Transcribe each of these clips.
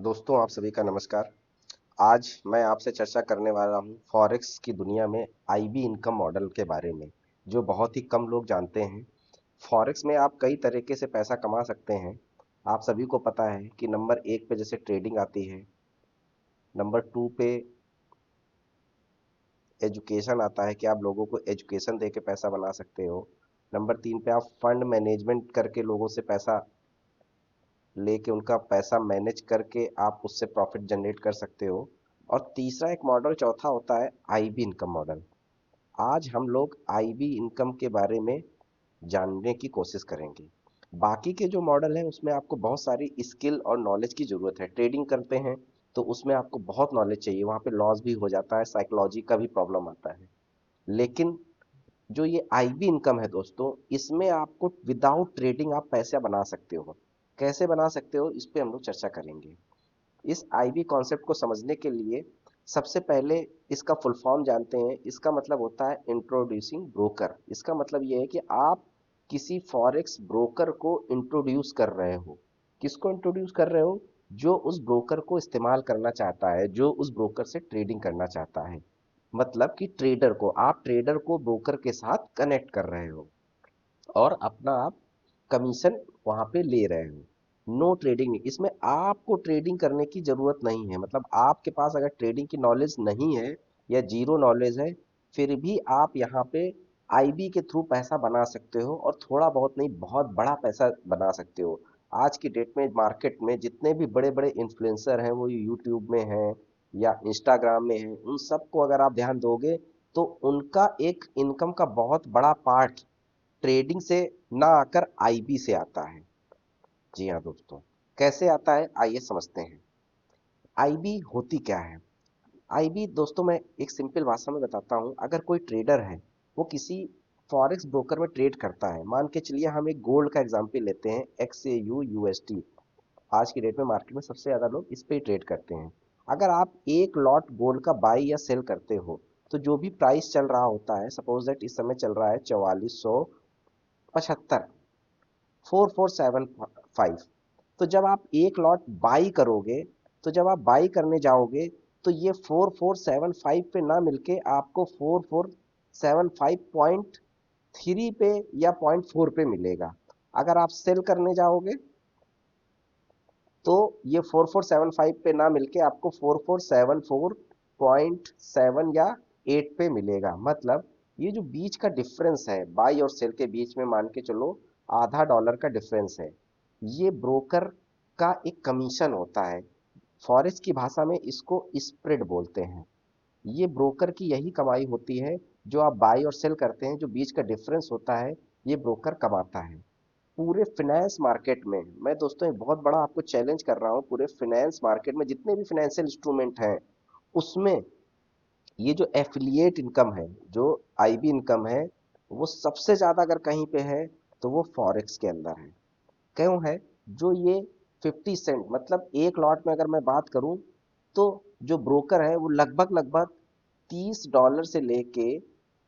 दोस्तों आप सभी का नमस्कार। आज मैं आपसे चर्चा करने वाला हूँ फॉरेक्स की दुनिया में आईबी इनकम मॉडल के बारे में, जो बहुत ही कम लोग जानते हैं। फॉरेक्स में आप कई तरीके से पैसा कमा सकते हैं। आप सभी को पता है कि नंबर एक पे जैसे ट्रेडिंग आती है, नंबर टू पे एजुकेशन आता है कि आप लोगों को एजुकेशन दे के पैसा बना सकते हो। नंबर तीन पे आप फंड मैनेजमेंट करके लोगों से पैसा लेके उनका पैसा मैनेज करके आप उससे प्रॉफिट जनरेट कर सकते हो। और तीसरा एक मॉडल चौथा होता है आईबी इनकम मॉडल। आज हम लोग आईबी इनकम के बारे में जानने की कोशिश करेंगे। बाकी के जो मॉडल है उसमें आपको बहुत सारी स्किल और नॉलेज की ज़रूरत है। ट्रेडिंग करते हैं तो उसमें आपको बहुत नॉलेज चाहिए, वहाँ पे लॉस भी हो जाता है, साइकोलॉजी का भी प्रॉब्लम आता है। लेकिन जो ये आईबी इनकम है दोस्तों, इसमें आपको विदाउट ट्रेडिंग आप पैसे बना सकते हो। कैसे बना सकते हो इस पे हम लोग चर्चा करेंगे। इस आईबी कॉन्सेप्ट को समझने के लिए सबसे पहले इसका फुल फॉर्म जानते हैं। इसका मतलब होता है इंट्रोड्यूसिंग ब्रोकर। इसका मतलब ये है कि आप किसी फॉरेक्स ब्रोकर को इंट्रोड्यूस कर रहे हो। किसको इंट्रोड्यूस कर रहे हो? जो उस ब्रोकर को इस्तेमाल करना चाहता है, जो उस ब्रोकर से ट्रेडिंग करना चाहता है। मतलब कि ट्रेडर को, आप ट्रेडर को ब्रोकर के साथ कनेक्ट कर रहे हो और अपना आप कमीशन वहां पे ले रहे हो। नो ट्रेडिंग नहीं, इसमें आपको ट्रेडिंग करने की जरूरत नहीं है। मतलब आपके पास अगर ट्रेडिंग की नॉलेज नहीं है या जीरो नॉलेज है, फिर भी आप यहाँ पे आईबी के थ्रू पैसा बना सकते हो, और थोड़ा बहुत नहीं, बहुत बड़ा पैसा बना सकते हो। आज की डेट में मार्केट में जितने भी बड़े बड़े इन्फ्लुएंसर हैं, वो यूट्यूब में हैं या इंस्टाग्राम में हैं, उन सबको अगर आप ध्यान दोगे तो उनका एक इनकम का बहुत बड़ा पार्ट ट्रेडिंग से ना आकर आईबी से आता है। जी हाँ दोस्तों, कैसे आता है आइए समझते हैं। आईबी होती क्या है? आईबी दोस्तों मैं एक सिंपल भाषा में बताता हूँ। अगर कोई ट्रेडर है, वो किसी फॉरेक्स ब्रोकर में ट्रेड करता है। मान के चलिए हम एक गोल्ड का एग्जांपल लेते हैं, XAU USD। आज की डेट में मार्केट में सबसे ज्यादा लोग इस पे ही ट्रेड करते हैं। अगर आप एक लॉट गोल्ड का बाई या सेल करते हो, तो जो भी प्राइस चल रहा होता है, सपोज दैट इस समय चल रहा है 4475, 4475। तो जब आप एक लॉट बाई करोगे, तो जब आप बाई करने जाओगे, तो ये 4475 पे ना मिलके आपको 4475.3 पे या 0.4 पे मिलेगा। अगर आप सेल करने जाओगे तो ये 4475 पे ना मिलके आपको 4474.7 या 8 पे मिलेगा। मतलब ये जो बीच का डिफरेंस है बाई और सेल के बीच में, मान के चलो आधा डॉलर का डिफरेंस है, ये ब्रोकर का एक कमीशन होता है। फॉरेक्स की भाषा में इसको स्प्रेड बोलते हैं। ये ब्रोकर की यही कमाई होती है। जो आप बाई और सेल करते हैं, जो बीच का डिफरेंस होता है, ये ब्रोकर कमाता है। पूरे फाइनेंस मार्केट में मैं दोस्तों एक बहुत बड़ा आपको चैलेंज कर रहा हूँ, पूरे फाइनेंस मार्केट में जितने भी फाइनेंशियल इंस्ट्रूमेंट हैं, उसमें ये जो एफिलिएट इनकम है, जो आईबी इनकम है, वो सबसे ज्यादा अगर कहीं पे है तो वो फॉरेक्स के अंदर है। क्यों है? जो ये 50 सेंट, मतलब एक लॉट में अगर मैं बात करूं, तो जो ब्रोकर है वो लगभग लगभग $30 से लेके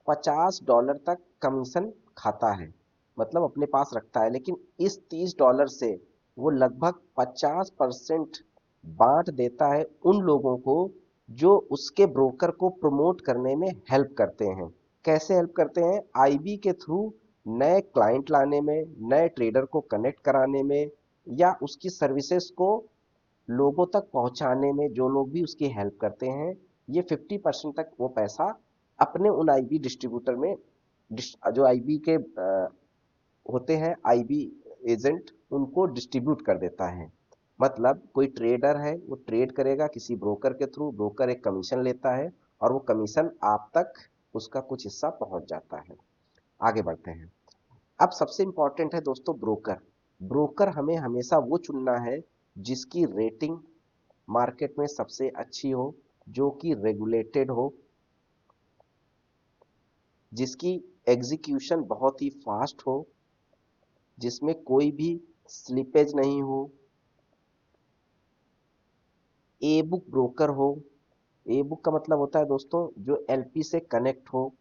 $50 तक कमीशन खाता है, मतलब अपने पास रखता है। लेकिन इस $30 से वो लगभग 50% बांट देता है उन लोगों को जो उसके ब्रोकर को प्रमोट करने में हेल्प करते हैं। कैसे हेल्प करते हैं? आईबी के थ्रू नए क्लाइंट लाने में, नए ट्रेडर को कनेक्ट कराने में, या उसकी सर्विसेज को लोगों तक पहुंचाने में। जो लोग भी उसकी हेल्प करते हैं, ये 50% तक वो पैसा अपने उन आईबी डिस्ट्रीब्यूटर में, जो आईबी के होते हैं आईबी एजेंट, उनको डिस्ट्रीब्यूट कर देता है। मतलब कोई ट्रेडर है, वो ट्रेड करेगा किसी ब्रोकर के थ्रू, ब्रोकर एक कमीशन लेता है, और वो कमीशन आप तक उसका कुछ हिस्सा पहुंच जाता है। आगे बढ़ते हैं। अब सबसे इंपॉर्टेंट है दोस्तों ब्रोकर। ब्रोकर हमें हमेशा वो चुनना है जिसकी रेटिंग मार्केट में सबसे अच्छी हो, जो कि रेगुलेटेड हो, जिसकी एग्जीक्यूशन बहुत ही फास्ट हो, जिसमें कोई भी स्लिपेज नहीं हो। ए बुक ब्रोकर हो। ए बुक का मतलब होता है दोस्तों जो एलपी से कनेक्ट हो,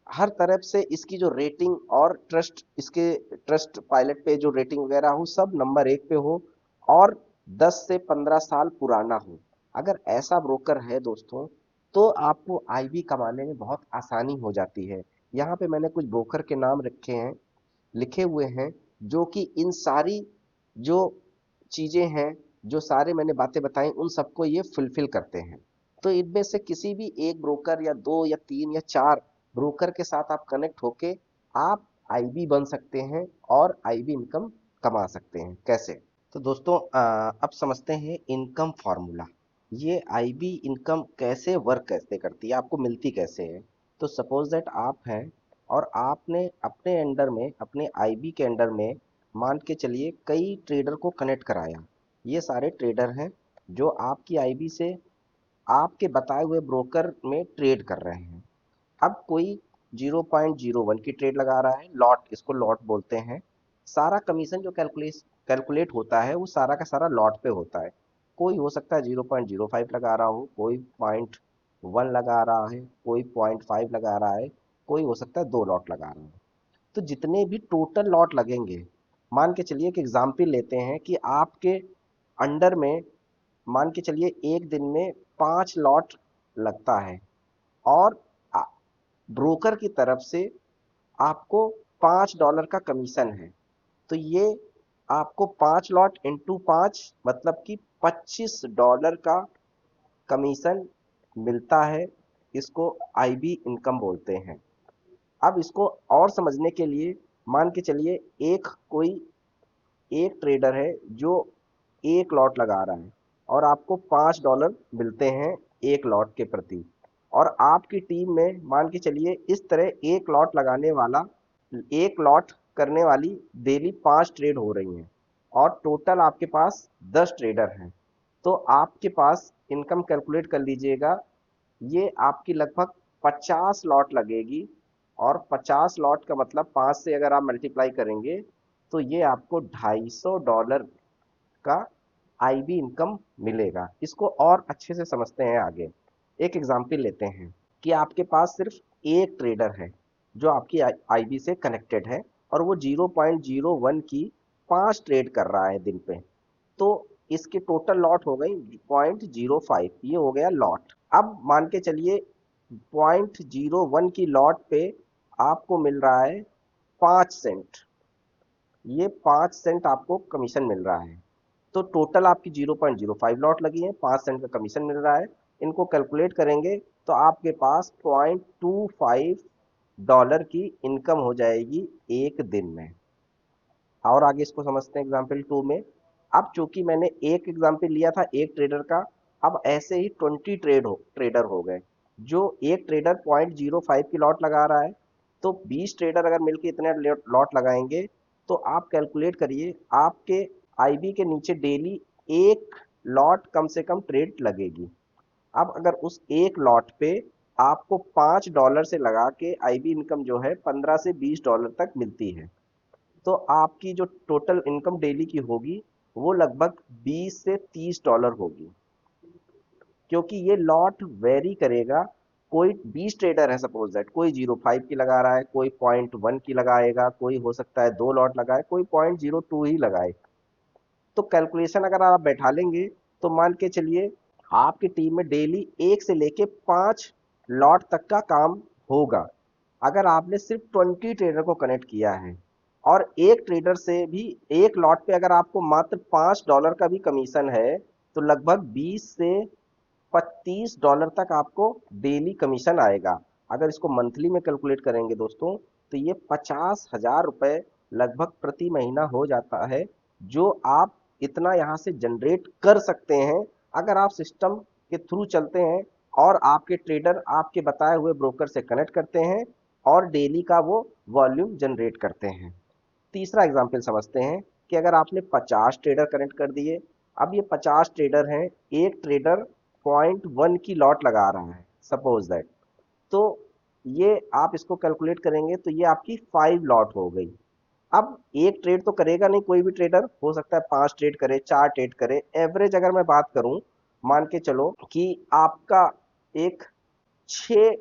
हर तरफ से इसकी जो रेटिंग और ट्रस्ट, इसके ट्रस्ट पायलट पे जो रेटिंग वगैरह हो, सब नंबर एक पे हो। और 10 से 15 साल पुराना हो। अगर ऐसा ब्रोकर है दोस्तों, तो आपको आईबी कमाने में बहुत आसानी हो जाती है। यहाँ पे मैंने कुछ ब्रोकर के नाम रखे हैं, लिखे हुए हैं, जो कि इन सारी जो चीजें हैं, जो सारे मैंने बातें बताई, उन सबको ये फुलफिल करते हैं। तो इनमें से किसी भी एक ब्रोकर या दो या तीन या चार ब्रोकर के साथ आप कनेक्ट होके आप आईबी बन सकते हैं और आईबी इनकम कमा सकते हैं। कैसे? तो दोस्तों अब समझते हैं इनकम फॉर्मूला। ये आईबी इनकम कैसे वर्क कैसे करती है, आपको मिलती कैसे है। तो सपोज दैट आप हैं और आपने अपने अंडर में, अपने आईबी के अंडर में मान के चलिए कई ट्रेडर को कनेक्ट कराया। ये सारे ट्रेडर हैं जो आपकी आईबी से आपके बताए हुए ब्रोकर में ट्रेड कर रहे हैं। अब कोई 0.01 की ट्रेड लगा रहा है, लॉट, इसको लॉट बोलते हैं। सारा कमीशन जो कैलकुलेट होता है वो सारा का सारा लॉट पे होता है। कोई हो सकता है 0.05 लगा रहा हो, कोई 0.1 लगा रहा है, कोई 0.5 लगा रहा है, कोई हो सकता है 2 लॉट लगा रहा है। तो जितने भी टोटल लॉट लगेंगे, मान के चलिए कि एग्जाम्पल लेते हैं कि आपके अंडर में मान के चलिए एक दिन में 5 लॉट लगता है, और ब्रोकर की तरफ से आपको $5 का कमीशन है। तो ये आपको 5 लॉट इंटू 5 मतलब कि $25 का कमीशन मिलता है। इसको आईबी इनकम बोलते हैं। अब इसको और समझने के लिए मान के चलिए कोई एक ट्रेडर है जो 1 लॉट लगा रहा है और आपको $5 मिलते हैं 1 लॉट के प्रति। और आपकी टीम में मान के चलिए इस तरह 1 लॉट लगाने वाला, 1 लॉट करने वाली डेली 5 ट्रेड हो रही हैं, और टोटल आपके पास 10 ट्रेडर हैं। तो आपके पास इनकम कैलकुलेट कर लीजिएगा, ये आपकी लगभग 50 लॉट लगेगी। और 50 लॉट का मतलब 5 से अगर आप मल्टीप्लाई करेंगे तो ये आपको $250 का आईबी इनकम मिलेगा। इसको और अच्छे से समझते हैं आगे। एक एग्जाम्पल लेते हैं कि आपके पास सिर्फ एक ट्रेडर है जो आपकी आईबी से कनेक्टेड है, और वो 0.01 की 5 ट्रेड कर रहा है दिन पे। तो इसके टोटल लॉट हो गई 0.05, ये हो गया लॉट। अब मान के चलिए 0.01 की लॉट पे आपको मिल रहा है 5 सेंट। ये 5 सेंट आपको कमीशन मिल रहा है। तो टोटल आपकी 0.05 लॉट लगी है, 5 सेंट का कमीशन मिल रहा है। इनको कैलकुलेट करेंगे तो आपके पास $0.25 की इनकम हो जाएगी एक दिन में। और आगे इसको समझते हैं एग्जाम्पल 2 में। अब चूंकि मैंने एक एग्जाम्पल लिया था एक ट्रेडर का, अब ऐसे ही 20 ट्रेडर हो गए। जो एक ट्रेडर 0.05 की लॉट लगा रहा है, तो 20 ट्रेडर अगर मिलकर इतने लॉट लगाएंगे, तो आप कैलकुलेट करिए आपके आईबी के नीचे डेली 1 लॉट कम से कम ट्रेड लगेगी। अब अगर उस 1 लॉट पे आपको $5 से लगा के आईबी इनकम जो है 15 से 20 डॉलर तक मिलती है, तो आपकी जो टोटल इनकम डेली की होगी वो लगभग 20 से 30 डॉलर होगी। क्योंकि ये लॉट वेरी करेगा। कोई 20 ट्रेडर है, सपोज दैट कोई 0.5 की लगा रहा है, कोई 0.1 की लगाएगा, कोई हो सकता है 2 लॉट लगाए, कोई 0.02 ही लगाए। तो कैलकुलेशन अगर आप बैठा लेंगे तो मान के चलिए आपकी टीम में डेली 1 से लेके 5 लॉट तक का काम होगा। अगर आपने सिर्फ 20 ट्रेडर को कनेक्ट किया है, और एक ट्रेडर से भी 1 लॉट पे अगर आपको मात्र $5 का भी कमीशन है, तो लगभग 20 से 25 डॉलर तक आपको डेली कमीशन आएगा। अगर इसको मंथली में कैलकुलेट करेंगे दोस्तों, तो ये 50,000 रुपए लगभग प्रति महीना हो जाता है, जो आप इतना यहाँ से जनरेट कर सकते हैं अगर आप सिस्टम के थ्रू चलते हैं और आपके ट्रेडर आपके बताए हुए ब्रोकर से कनेक्ट करते हैं और डेली का वो वॉल्यूम जनरेट करते हैं। तीसरा एग्जाम्पल समझते हैं कि अगर आपने 50 ट्रेडर कनेक्ट कर दिए, अब ये 50 ट्रेडर हैं, एक ट्रेडर 0.1 की लॉट लगा रहा है, सपोज दैट। तो ये आप इसको कैलकुलेट करेंगे तो ये आपकी 5 लॉट हो गई। अब एक ट्रेड तो करेगा नहीं, कोई भी ट्रेडर हो सकता है 5 ट्रेड करे, 4 ट्रेड करे। एवरेज अगर मैं बात करूं, मान के चलो कि आपका एक 6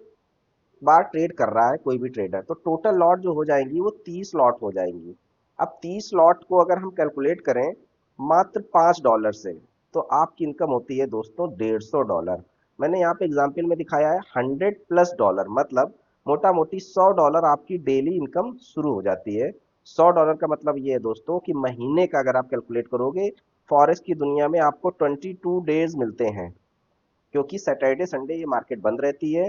बार ट्रेड कर रहा है कोई भी ट्रेडर, तो टोटल लॉट जो हो जाएंगी वो 30 लॉट हो जाएंगी। अब 30 लॉट को अगर हम कैलकुलेट करें, मात्र $5 से, तो आपकी इनकम होती है दोस्तों $150। मैंने यहाँ पे एग्जाम्पल में दिखाया है 100+ डॉलर, मतलब मोटा मोटी $100 आपकी डेली इनकम शुरू हो जाती है। $100 का मतलब ये है दोस्तों कि महीने का अगर आप कैलकुलेट करोगे, फॉरेक्स की दुनिया में आपको 22 डेज मिलते हैं, क्योंकि सैटरडे संडे ये मार्केट बंद रहती है।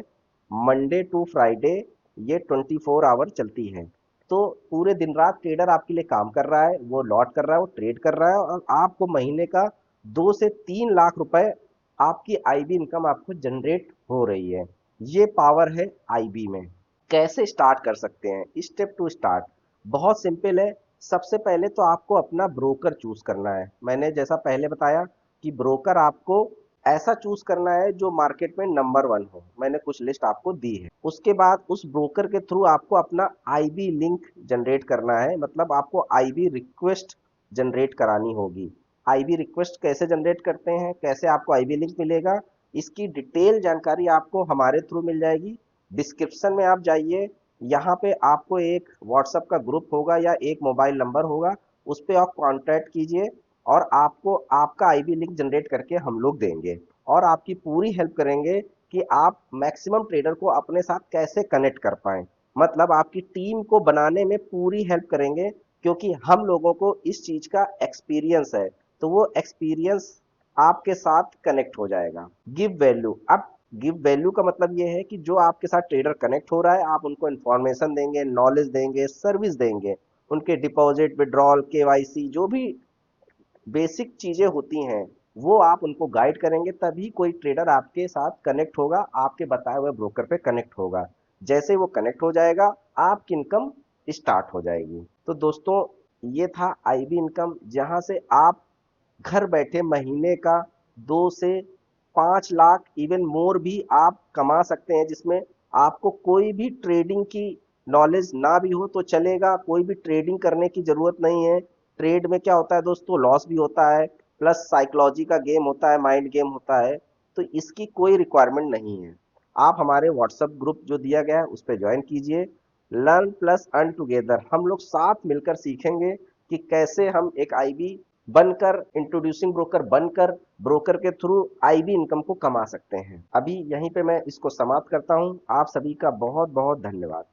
मंडे टू फ्राइडे ये 24 आवर चलती है। तो पूरे दिन रात ट्रेडर आपके लिए काम कर रहा है, वो लॉट कर रहा है, वो ट्रेड कर रहा है, और आपको महीने का 2 से 3 लाख रुपए आपकी आईबी इनकम आपको जनरेट हो रही है। ये पावर है आईबी में। कैसे स्टार्ट कर सकते हैं? स्टेप टू स्टार्ट बहुत सिंपल है। सबसे पहले तो आपको अपना ब्रोकर चूज करना है। मैंने जैसा पहले बताया कि ब्रोकर आपको ऐसा चूज करना है जो मार्केट में नंबर 1 हो। मैंने कुछ लिस्ट आपको दी है। उसके बाद उस ब्रोकर के थ्रू आपको अपना आईबी लिंक जनरेट करना है, मतलब आपको आईबी रिक्वेस्ट जनरेट करानी होगी। आईबी रिक्वेस्ट कैसे जनरेट करते हैं, कैसे आपको आईबी लिंक मिलेगा, इसकी डिटेल जानकारी आपको हमारे थ्रू मिल जाएगी। डिस्क्रिप्शन में आप जाइए, यहाँ पे आपको एक व्हाट्सएप का ग्रुप होगा या एक मोबाइल नंबर होगा, उस पर आप कांटेक्ट कीजिए और आपको आपका आईबी लिंक जनरेट करके हम लोग देंगे और आपकी पूरी हेल्प करेंगे कि आप मैक्सिमम ट्रेडर को अपने साथ कैसे कनेक्ट कर पाएं। मतलब आपकी टीम को बनाने में पूरी हेल्प करेंगे, क्योंकि हम लोगों को इस चीज का एक्सपीरियंस है, तो वो एक्सपीरियंस आपके साथ कनेक्ट हो जाएगा। Give value. अब गिव वैल्यू का मतलब ये है कि जो आपके साथ ट्रेडर कनेक्ट हो रहा है, आप उनको इंफॉर्मेशन देंगे, नॉलेज देंगे, सर्विस देंगे, उनके डिपॉजिट, विड्रॉल, केवाईसी, जो भी बेसिक चीजें होती हैं वो आप उनको गाइड करेंगे, तभी कोई ट्रेडर आपके साथ कनेक्ट होगा, आपके बताए हुए ब्रोकर पे कनेक्ट होगा। जैसे वो कनेक्ट हो जाएगा, आपकी इनकम स्टार्ट हो जाएगी। तो दोस्तों, ये था आईबी इनकम, जहां से आप घर बैठे महीने का 2 से 5 लाख, इवन मोर भी आप कमा सकते हैं, जिसमें आपको कोई भी ट्रेडिंग की नॉलेज ना भी हो तो चलेगा, कोई भी ट्रेडिंग करने की जरूरत नहीं है। ट्रेड में क्या होता है दोस्तों, लॉस भी होता है, प्लस साइकोलॉजी का गेम होता है, माइंड गेम होता है, तो इसकी कोई रिक्वायरमेंट नहीं है। आप हमारे व्हाट्सएप ग्रुप जो दिया गया है उस पर ज्वाइन कीजिए। लर्न प्लस अर्न टुगेदर, हम लोग साथ मिलकर सीखेंगे कि कैसे हम एक आईबी बनकर, इंट्रोड्यूसिंग ब्रोकर बनकर, ब्रोकर के थ्रू आईबी इनकम को कमा सकते हैं। अभी यहीं पे मैं इसको समाप्त करता हूं। आप सभी का बहुत बहुत धन्यवाद।